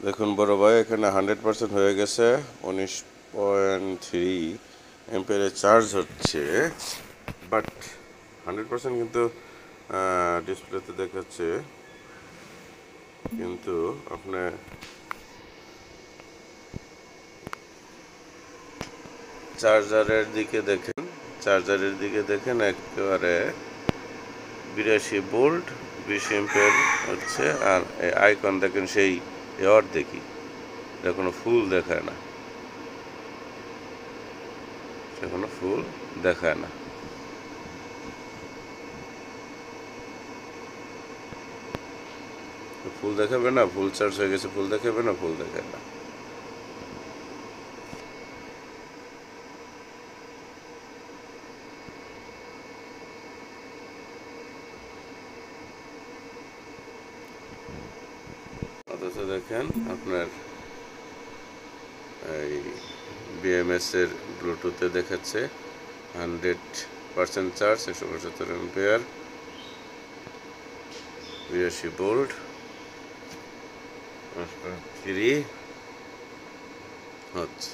দেখুন বড় ভাই, এখানে 100% হয়ে গেছে। 19.3 এম্পিয়ারের চার্জ হচ্ছে, বাট 100% কিন্তু ডিসপ্লেতে দেখাচ্ছে, কিন্তু আপনি চার্জারের দিকে দেখেন একেবারে 82 ভোল্ট 20 এম্পিয়ার হচ্ছে। আর আইকন দেখেন সেই দেখি, এটা কোনো ফুল দেখায় না, সে কোনো ফুল দেখায় না। ফুল দেখাবে না, ফুল চার্জ হয়ে গেছে, ফুল দেখাবে না, ফুল দেখায় না। অথচ দেখেন আপনার এই বিএমএস এর ব্লুটুথে দেখাচ্ছে 100% চার্জ, 175 এম্পিয়ার, 82 ভোল্ট, 3 হচ্ছে।